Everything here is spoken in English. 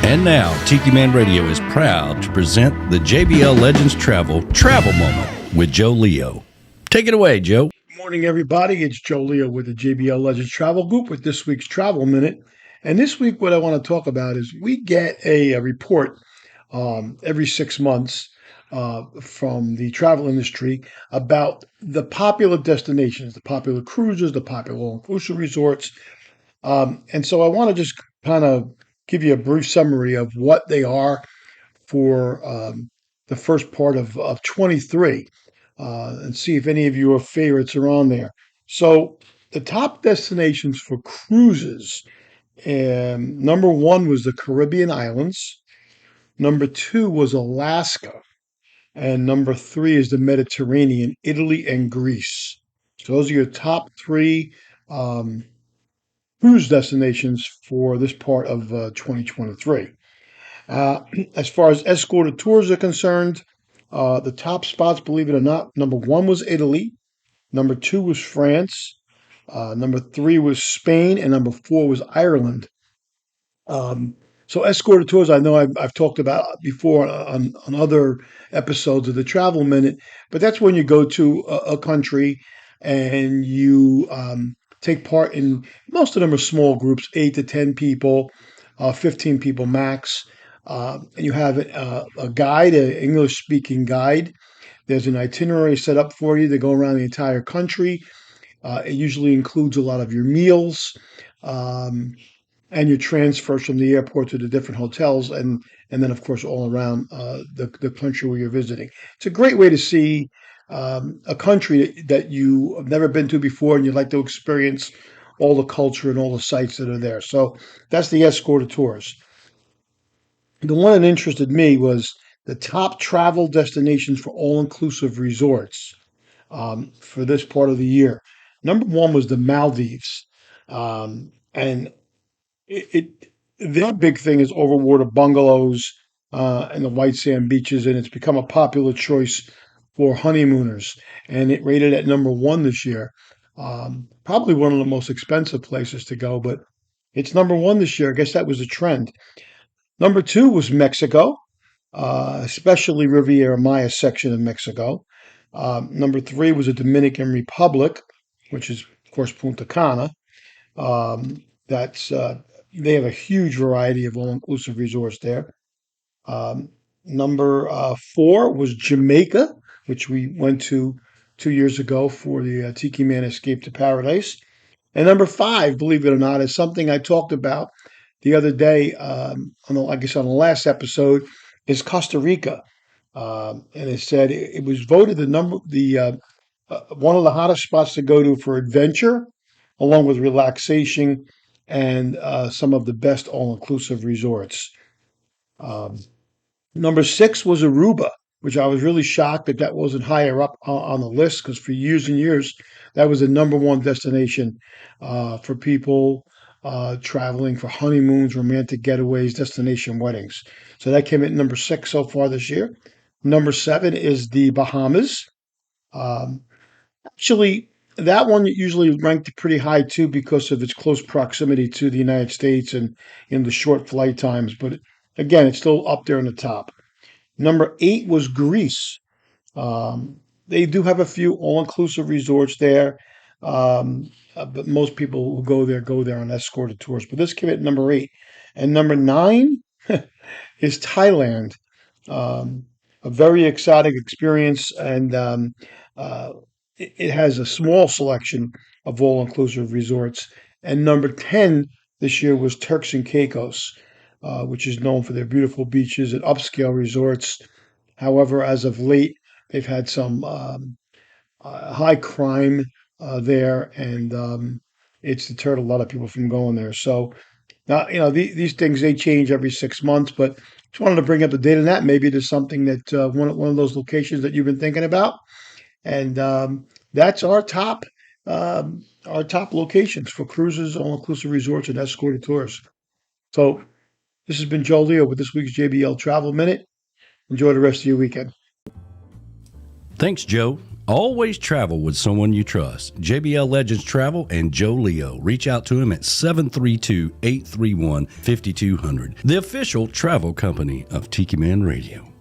And now, Tiki Man Radio is proud to present the JBL Legends Travel Moment with Joe Leo. Take it away, Joe. Good morning, everybody. It's Joe Leo with the JBL Legends Travel Group with this week's Travel Minute. And this week, what I want to talk about is we get a report every 6 months from the travel industry about the popular destinations, the popular cruises, the popular all-inclusive resorts. And so I want to just kind of give you a brief summary of what they are for the first part of 23 and see if any of your favorites are on there. So the top destinations for cruises, number one was the Caribbean islands. Number two was Alaska. And number three is the Mediterranean, Italy and Greece. So those are your top three cruise destinations for this part of 2023. As far as escorted tours are concerned, the top spots, believe it or not, number one was Italy, number two was France, number three was Spain, and number four was Ireland. So escorted tours, I know I've talked about before on other episodes of the Travel Minute, but that's when you go to a country and you take part in, most of them are small groups, 8 to 10 people, 15 people max. And you have a guide, an English-speaking guide. There's an itinerary set up for you to go around the entire country. It usually includes a lot of your meals and your transfers from the airport to the different hotels, and then, of course, all around the country where you're visiting. It's a great way to see a country that you have never been to before, and you'd like to experience all the culture and all the sites that are there. So that's the escorted tours. The one that interested me was the top travel destinations for all-inclusive resorts for this part of the year. Number one was the Maldives, and their big thing is overwater bungalows and the white sand beaches, and it's become a popular choice for honeymooners. And it rated at number one this year. Probably one of the most expensive places to go, but it's number one this year. I guess that was a trend. Number two was Mexico, especially Riviera Maya section of Mexico. Number three was the Dominican Republic, which is, of course, Punta Cana. They have a huge variety of all-inclusive resorts there. Number four was Jamaica, which we went to 2 years ago for the Tiki Man Escape to Paradise. And number five, believe it or not, is something I talked about the other day, on the last episode, is Costa Rica. And it said it was voted one of the hottest spots to go to for adventure, along with relaxation and some of the best all-inclusive resorts. Number six was Aruba, which I was really shocked that wasn't higher up on the list, because for years and years, that was the number one destination for people traveling for honeymoons, romantic getaways, destination weddings. So that came at number six so far this year. Number seven is the Bahamas. Actually, that one usually ranked pretty high too because of its close proximity to the United States and in the short flight times. But again, it's still up there in the top. Number eight was Greece. They do have a few all-inclusive resorts there, but most people who go there on escorted tours. But this came at number eight. And number nine is Thailand. A very exotic experience, and it has a small selection of all-inclusive resorts. And number 10 this year was Turks and Caicos, which is known for their beautiful beaches and upscale resorts. However, as of late, they've had some high crime there, and it's deterred a lot of people from going there. So now, these things, they change every 6 months, but just wanted to bring up the data on that. Maybe there's something that one of those locations that you've been thinking about. And that's our top locations for cruises, all-inclusive resorts, and escorted tours. So this has been Joe Leo with this week's JBL Travel Minute. Enjoy the rest of your weekend. Thanks, Joe. Always travel with someone you trust. JBL Legends Travel and Joe Leo. Reach out to him at 732-831-5200. The official travel company of Tiki Man Radio.